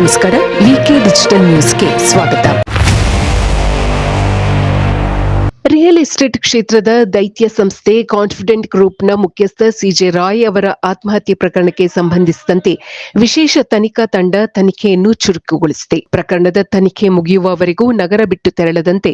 ನಮಸ್ಕಾರ. ವಿಕೆ ಡಿಜಿಟಲ್ ನ್ಯೂಸ್ಗೆ ಸ್ವಾಗತ. ರಿಯಲ್ ಎಸ್ಟೇಟ್ ಕ್ಷೇತ್ರದ ದೈತ್ಯ ಸಂಸ್ಥೆ ಕಾನ್ಫಿಡೆಂಟ್ ಗ್ರೂಪ್ನ ಮುಖ್ಯಸ್ಥ ಸಿಜೆ ರಾಯ್ ಅವರ ಆತ್ಮಹತ್ಯೆ ಪ್ರಕರಣಕ್ಕೆ ಸಂಬಂಧಿಸಿದಂತೆ ವಿಶೇಷ ತನಿಖಾ ತಂಡ ತನಿಖೆಯನ್ನು ಚುರುಕುಗೊಳಿಸಿದೆ. ಪ್ರಕರಣದ ತನಿಖೆ ಮುಗಿಯುವವರೆಗೂ ನಗರ ಬಿಟ್ಟು ತೆರಳದಂತೆ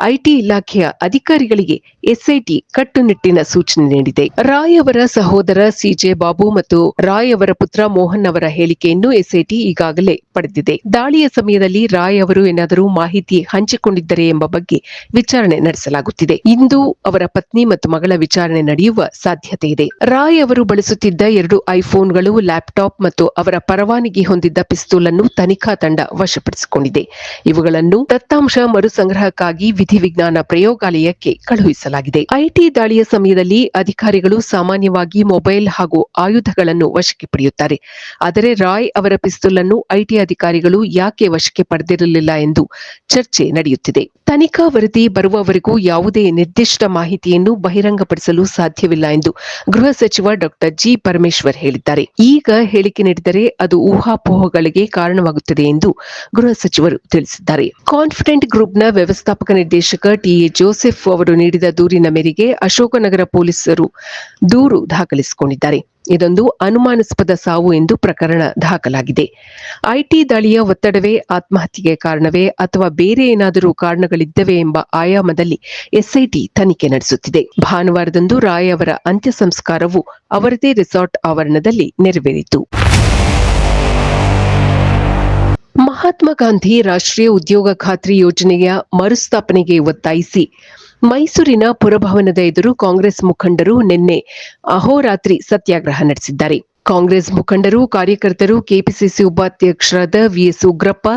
ಐಟಿ ಇಲಾಖೆಯ ಅಧಿಕಾರಿಗಳಿಗೆ ಎಸ್ಐಟಿ ಕಟ್ಟುನಿಟ್ಟಿನ ಸೂಚನೆ ನೀಡಿದೆ. ರಾಯ್ ಅವರ ಸಹೋದರ ಸಿಜೆ ಬಾಬು ಮತ್ತು ರಾಯ್ ಅವರ ಪುತ್ರ ಮೋಹನ್ ಅವರ ಹೇಳಿಕೆಯನ್ನು ಎಸ್ಐಟಿ ಈಗಾಗಲೇ ಪಡೆದಿದೆ. ದಾಳಿಯ ಸಮಯದಲ್ಲಿ ರಾಯ್ ಅವರು ಏನಾದರೂ ಮಾಹಿತಿ ಹಂಚಿಕೊಂಡಿದ್ದರೆ ಎಂಬ ಬಗ್ಗೆ ವಿಚಾರಣೆ ನಡೆಸಲಾಗುತ್ತಿದೆ. ಇಂದು ಅವರ ಪತ್ನಿ ಮತ್ತು ಮಗಳ ವಿಚಾರಣೆ ನಡೆಯುವ ಸಾಧ್ಯತೆ ಇದೆ. ರಾಯ್ ಅವರು ಬಳಸುತ್ತಿದ್ದ 2 ಐಫೋನ್ಗಳು, ಲ್ಯಾಪ್ಟಾಪ್ ಮತ್ತು ಅವರ ಪರವಾನಗಿ ಹೊಂದಿದ್ದ ಪಿಸ್ತೂಲ್ ಅನ್ನು ತನಿಖಾ ತಂಡ ವಶಪಡಿಸಿಕೊಂಡಿದೆ. ಇವುಗಳನ್ನು ದತ್ತಾಂಶ ಮರುಸಂಗ್ರಹಕ್ಕಾಗಿ ವಿಧಿವಿಜ್ಞಾನ ಪ್ರಯೋಗಾಲಯಕ್ಕೆ ಕಳುಹಿಸಲಾಗಿದೆ. ಐಟಿ ದಾಳಿಯ ಸಮಯದಲ್ಲಿ ಅಧಿಕಾರಿಗಳು ಸಾಮಾನ್ಯವಾಗಿ ಮೊಬೈಲ್ ಹಾಗೂ ಆಯುಧಗಳನ್ನು ವಶಕ್ಕೆ ಪಡೆಯುತ್ತಾರೆ. ಆದರೆ ರಾಯ್ ಅವರ ಪಿಸ್ತೂಲ್ ಅನ್ನು ಐಟಿ ಅಧಿಕಾರಿಗಳು ಯಾಕೆ ವಶಕ್ಕೆ ಪಡೆದಿರಲಿಲ್ಲ ಎಂದು ಚರ್ಚೆ ನಡೆಯುತ್ತಿದೆ. ತನಿಖಾ ವರದಿ ಬರುವವರೆಗೂ ಯಾವುದೇ ನಿರ್ದಿಷ್ಟ ಮಾಹಿತಿಯನ್ನು ಬಹಿರಂಗಪಡಿಸಲು ಸಾಧ್ಯವಿಲ್ಲ ಎಂದು ಗೃಹ ಸಚಿವ ಡಾ ಜಿ ಪರಮೇಶ್ವರ್ ಹೇಳಿದ್ದಾರೆ. ಈಗ ಹೇಳಿಕೆ ನೀಡಿದರೆ ಅದು ಊಹಾಪೋಹಗಳಿಗೆ ಕಾರಣವಾಗುತ್ತದೆ ಎಂದು ಗೃಹ ಸಚಿವರು ತಿಳಿಸಿದ್ದಾರೆ. ಕಾನ್ಫಿಡೆಂಟ್ ಗ್ರೂಪ್ನ ವ್ಯವಸ್ಥಾಪಕ ನಿರ್ದೇಶಕ ಟಿಎ ಜೋಸೆಫ್ ಅವರು ನೀಡಿದ ದೂರಿನ ಮೇರೆಗೆ ಅಶೋಕನಗರ ಪೊಲೀಸರು ದೂರು ದಾಖಲಿಸಿಕೊಂಡಿದ್ದಾರೆ. ಇದೊಂದು ಅನುಮಾನಾಸ್ಪದ ಸಾವು ಎಂದು ಪ್ರಕರಣ ದಾಖಲಾಗಿದೆ. ಐಟಿ ದಾಳಿಯ ಒತ್ತಡವೇ ಆತ್ಮಹತ್ಯೆಗೆ ಕಾರಣವೇ ಅಥವಾ ಬೇರೆ ಏನಾದರೂ ಕಾರಣಗಳಿದ್ದವೇ ಎಂಬ ಆಯಾಮದಲ್ಲಿ ಎಸ್ಐಟಿ ತನಿಖೆ ನಡೆಸುತ್ತಿದೆ. ಭಾನುವಾರದಂದು ರಾಯ್ ಅವರ ಅಂತ್ಯ ಸಂಸ್ಕಾರವು ಅವರದೇ ರೆಸಾರ್ಟ್ ಆವರಣದಲ್ಲಿ ನೆರವೇರಿತು. ಮಹಾತ್ಮ ಗಾಂಧಿ ರಾಷ್ಟ್ರೀಯ ಉದ್ಯೋಗ ಖಾತ್ರಿ ಯೋಜನೆಯ ಮರುಸ್ಥಾಪನೆಗೆ ಒತ್ತಾಯಿಸಿ ಮೈಸೂರಿನ ಪುರಭವನದ ಎದುರು ಕಾಂಗ್ರೆಸ್ ಮುಖಂಡರು ನಿನ್ನೆ ಅಹೋರಾತ್ರಿ ಸತ್ಯಾಗ್ರಹ ನಡೆಸಿದ್ದಾರೆ. ಕಾಂಗ್ರೆಸ್ ಮುಖಂಡರು, ಕಾರ್ಯಕರ್ತರು, ಕೆಪಿಸಿಸಿ ಉಪಾಧ್ಯಕ್ಷರಾದ ವಿಎಸ್ ಉಗ್ರಪ್ಪ,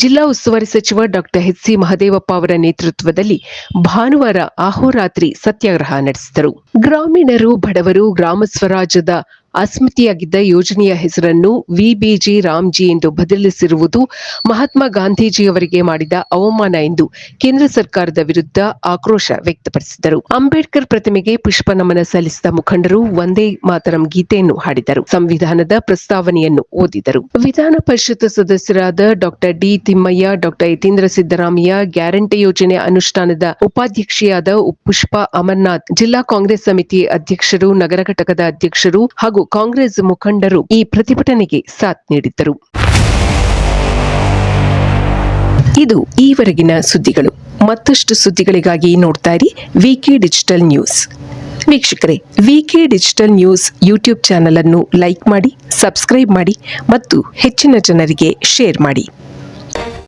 ಜಿಲ್ಲಾ ಉಸ್ತುವಾರಿ ಸಚಿವ ಡಾ ಎಚ್ ಸಿ ಮಹದೇವಪ್ಪ ಅವರ ನೇತೃತ್ವದಲ್ಲಿ ಭಾನುವಾರ ಅಹೋರಾತ್ರಿ ಸತ್ಯಾಗ್ರಹ ನಡೆಸಿದರು. ಗ್ರಾಮೀಣರು, ಬಡವರು, ಗ್ರಾಮ ಸ್ವರಾಜ್ಯದ ಅಸ್ಮಿತೆಯಾಗಿದ್ದ ಯೋಜನೆಯ ಹೆಸರನ್ನು ವಿಬಿಜಿ ರಾಮ್ಜಿ ಎಂದು ಬದಲಿಸಿರುವುದು ಮಹಾತ್ಮ ಗಾಂಧೀಜಿಯವರಿಗೆ ಮಾಡಿದ ಅವಮಾನ ಎಂದು ಕೇಂದ್ರ ಸರ್ಕಾರದ ವಿರುದ್ಧ ಆಕ್ರೋಶ ವ್ಯಕ್ತಪಡಿಸಿದರು. ಅಂಬೇಡ್ಕರ್ ಪ್ರತಿಮೆಗೆ ಪುಷ್ಪ ನಮನ ಸಲ್ಲಿಸಿದ ಮುಖಂಡರು ವಂದೇ ಮಾತರಂ ಗೀತೆಯನ್ನು ಹಾಡಿದರು. ಸಂವಿಧಾನದ ಪ್ರಸ್ತಾವನೆಯನ್ನು ಓದಿದರು. ವಿಧಾನ ಪರಿಷತ್ ಸದಸ್ಯರಾದ ಡಾ ಡಿ ತಿಮ್ಮಯ್ಯ, ಡಾ ಯತೀಂದ್ರ ಸಿದ್ದರಾಮಯ್ಯ, ಗ್ಯಾರಂಟಿ ಯೋಜನೆ ಅನುಷ್ಠಾನದ ಉಪಾಧ್ಯಕ್ಷೆಯಾದ ಪುಷ್ಪಾ ಅಮರನಾಥ್, ಜಿಲ್ಲಾ ಕಾಂಗ್ರೆಸ್ ಸಮಿತಿ ಅಧ್ಯಕ್ಷರು, ನಗರ ಘಟಕದ ಅಧ್ಯಕ್ಷರು ಹಾಗೂ ಕಾಂಗ್ರೆಸ್ ಮುಖಂಡರು ಈ ಪ್ರತಿಭಟನೆಗೆ ಸಾಥ್ ನೀಡಿದ್ದರು. ಇದು ಈವರೆಗಿನ ಸುದ್ದಿಗಳು. ಮತ್ತಷ್ಟು ಸುದ್ದಿಗಳಿಗಾಗಿ ನೋಡ್ತಾ ಇರಿ ವಿಕೆ ಡಿಜಿಟಲ್ ನ್ಯೂಸ್. ವೀಕ್ಷಕರೇ, ವಿಕೆ ಡಿಜಿಟಲ್ ನ್ಯೂಸ್ ಯೂಟ್ಯೂಬ್ ಚಾನೆಲ್ ಅನ್ನು ಲೈಕ್ ಮಾಡಿ, ಸಬ್ಸ್ಕ್ರೈಬ್ ಮಾಡಿ ಮತ್ತು ಹೆಚ್ಚಿನ ಜನರಿಗೆ ಶೇರ್ ಮಾಡಿ.